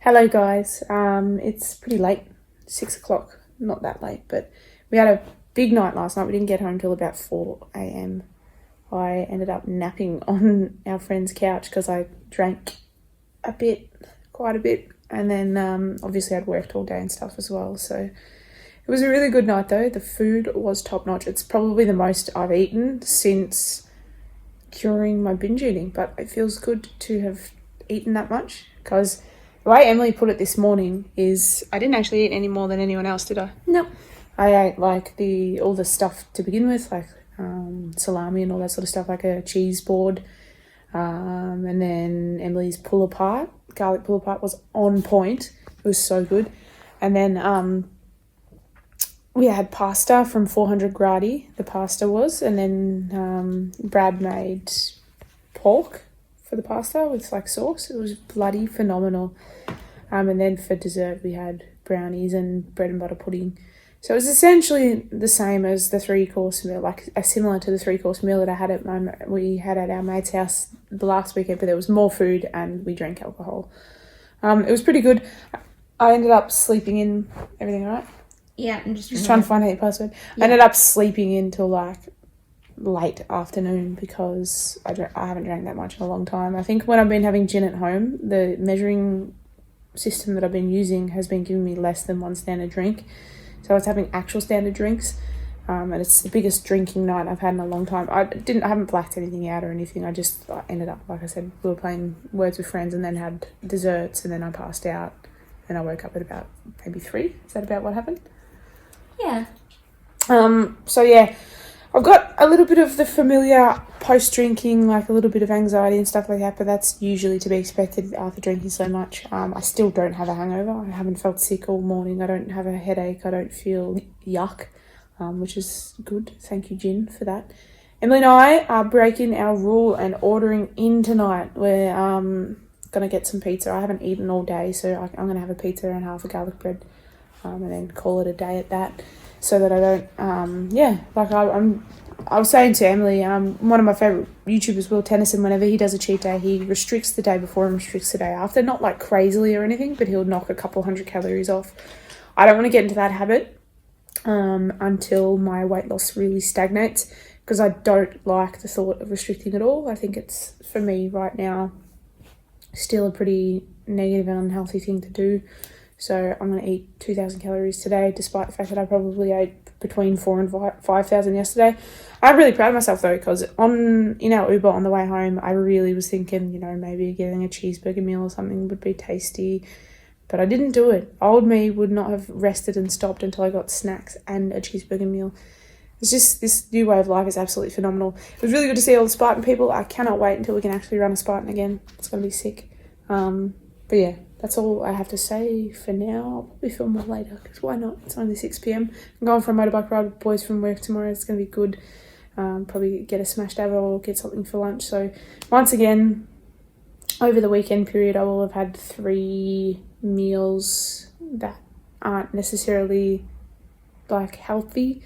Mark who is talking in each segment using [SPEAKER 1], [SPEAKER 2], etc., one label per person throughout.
[SPEAKER 1] Hello guys, it's pretty late, 6 o'clock, not that late, but we had a big night last night. We didn't get home till about 4 a.m. I ended up napping on our friend's couch because I drank quite a bit, and then obviously I'd worked all day and stuff as well, so it was a really good night though. The food was top notch. It's probably the most I've eaten since curing my binge eating, but it feels good to have eaten that much because the way Emily put it this morning is I didn't actually eat any more than anyone else, did I?
[SPEAKER 2] Nope.
[SPEAKER 1] I ate like all the stuff to begin with, like salami and all that sort of stuff, like a cheese board. And then Emily's pull apart, garlic pull apart was on point. It was so good. And then we had pasta from 400 Gradi, the pasta was. And then Brad made pork for the pasta with like sauce. It was bloody phenomenal. And then for dessert we had brownies and bread and butter pudding. So it was essentially the same as the 3-course meal, like similar to the 3-course meal that I had we had at our mate's house the last weekend, but there was more food and we drank alcohol. It was pretty good. I ended up sleeping in. Everything all right?
[SPEAKER 2] Yeah, I'm
[SPEAKER 1] just trying to find out your password. Yeah. I ended up sleeping in till like late afternoon because I haven't drank that much in a long time. I think when I've been having gin at home, the measuring system that I've been using has been giving me less than one standard drink. So I was having actual standard drinks, and it's the biggest drinking night I've had in a long time. I haven't blacked anything out or anything. I just ended up, like I said, we were playing Words with Friends and then had desserts and then I passed out and I woke up at about maybe 3. Is that about what happened?
[SPEAKER 2] Yeah.
[SPEAKER 1] So yeah, I've got a little bit of the familiar post-drinking, like a little bit of anxiety and stuff like that, but that's usually to be expected after drinking so much. I still don't have a hangover. I haven't felt sick all morning. I don't have a headache. I don't feel yuck, which is good. Thank you, Gin, for that. Emily and I are breaking our rule and ordering in tonight. We're going to get some pizza. I haven't eaten all day, so I'm going to have a pizza and half a garlic bread and then call it a day at that. So that I don't, I was saying to Emily, one of my favourite YouTubers, Will Tennyson, whenever he does a cheat day, he restricts the day before and restricts the day after. Not like crazily or anything, but he'll knock a couple hundred calories off. I don't want to get into that habit until my weight loss really stagnates because I don't like the thought of restricting at all. I think it's, for me right now, still a pretty negative and unhealthy thing to do. So I'm going to eat 2,000 calories today, despite the fact that I probably ate between 4,000 and 5,000 yesterday. I'm really proud of myself though, because in our Uber on the way home, I really was thinking, maybe getting a cheeseburger meal or something would be tasty. But I didn't do it. Old me would not have rested and stopped until I got snacks and a cheeseburger meal. It's just, this new way of life is absolutely phenomenal. It was really good to see all the Spartan people. I cannot wait until we can actually run a Spartan again. It's going to be sick. But yeah, that's all I have to say for now. I'll probably film more later, because why not? It's only 6 p.m. I'm going for a motorbike ride with boys from work tomorrow. It's going to be good. Probably get a smashed avo or get something for lunch. So once again, over the weekend period, I will have had 3 meals that aren't necessarily like healthy,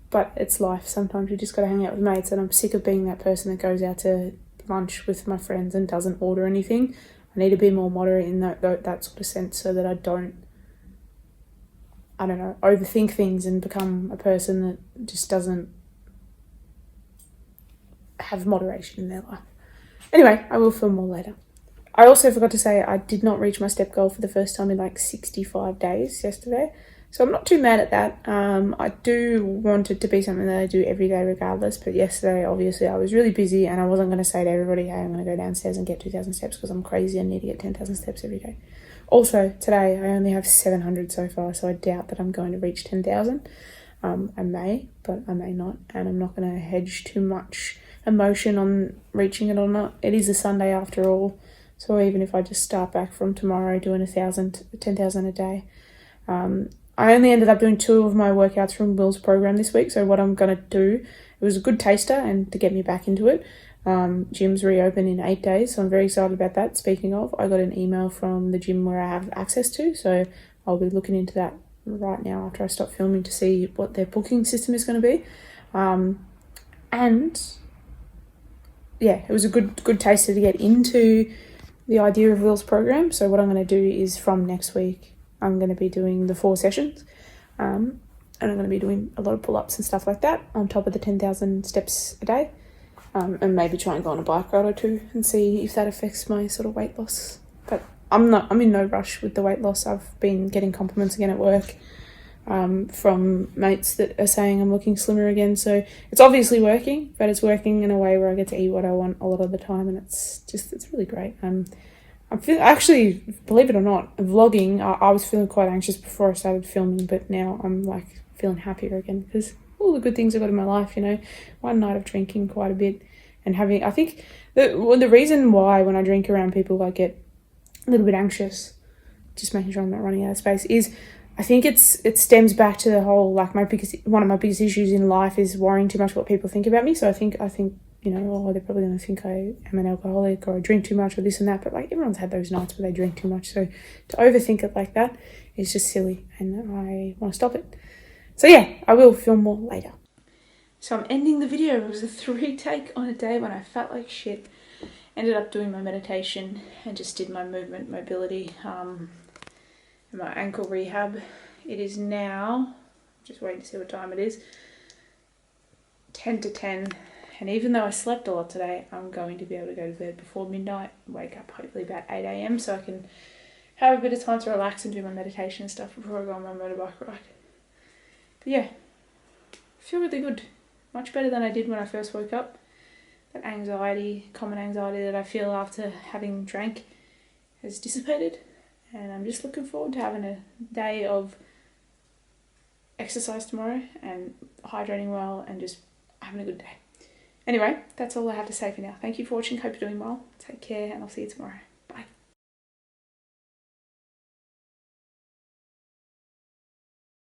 [SPEAKER 1] but it's life. Sometimes you just got to hang out with mates, and I'm sick of being that person that goes out to lunch with my friends and doesn't order anything. I need to be more moderate in that sort of sense so that I don't overthink things and become a person that just doesn't have moderation in their life. Anyway, I will film more later. I also forgot to say I did not reach my step goal for the first time in like 65 days yesterday. So I'm not too mad at that. I do want it to be something that I do every day regardless. But yesterday, obviously, I was really busy and I wasn't going to say to everybody, hey, I'm going to go downstairs and get 2,000 steps because I'm crazy and need to get 10,000 steps every day. Also, today, I only have 700 so far, so I doubt that I'm going to reach 10,000. I may, but I may not. And I'm not going to hedge too much emotion on reaching it or not. It is a Sunday after all. So even if I just start back from tomorrow doing 10,000 a day, I only ended up doing 2 of my workouts from Will's program this week. So what I'm going to do, it was a good taster and to get me back into it. Gyms reopen in 8 days, so I'm very excited about that. Speaking of, I got an email from the gym where I have access to, so I'll be looking into that right now after I stop filming to see what their booking system is going to be. And yeah, it was a good taster to get into the idea of Will's program. So what I'm going to do is from next week, I'm going to be doing the 4 sessions. And I'm going to be doing a lot of pull-ups and stuff like that on top of the 10,000 steps a day. And maybe try and go on a bike ride or 2 and see if that affects my sort of weight loss. But I'm in no rush with the weight loss. I've been getting compliments again at work from mates that are saying I'm looking slimmer again. So it's obviously working, but it's working in a way where I get to eat what I want a lot of the time, and it's really great. Actually, believe it or not, vlogging, I was feeling quite anxious before I started filming, but now I'm like feeling happier again because all the good things I've got in my life, you know, one night of drinking quite a bit and having, I think the reason why when I drink around people I get a little bit anxious, just making sure I'm not running out of space, is I think it stems back to the whole, like one of my biggest issues in life is worrying too much what people think about me. So I think, you know, they're probably going to think I am an alcoholic or I drink too much or this and that, but like everyone's had those nights where they drink too much. So to overthink it like that is just silly and I want to stop it. So yeah, I will film more later. So I'm ending the video. It was a 3 take on a day when I felt like shit. Ended up doing my meditation and just did my movement, mobility, and my ankle rehab. It is now, just waiting to see what time it is, 10 to 10. And even though I slept a lot today, I'm going to be able to go to bed before midnight, wake up hopefully about 8 a.m. so I can have a bit of time to relax and do my meditation and stuff before I go on my motorbike ride. But yeah, I feel really good. Much better than I did when I first woke up. That anxiety, common anxiety that I feel after having drank has dissipated. And I'm just looking forward to having a day of exercise tomorrow and hydrating well and just having a good day. Anyway, that's all I have to say for now. Thank you for watching. Hope you're doing well. Take care and I'll see you tomorrow.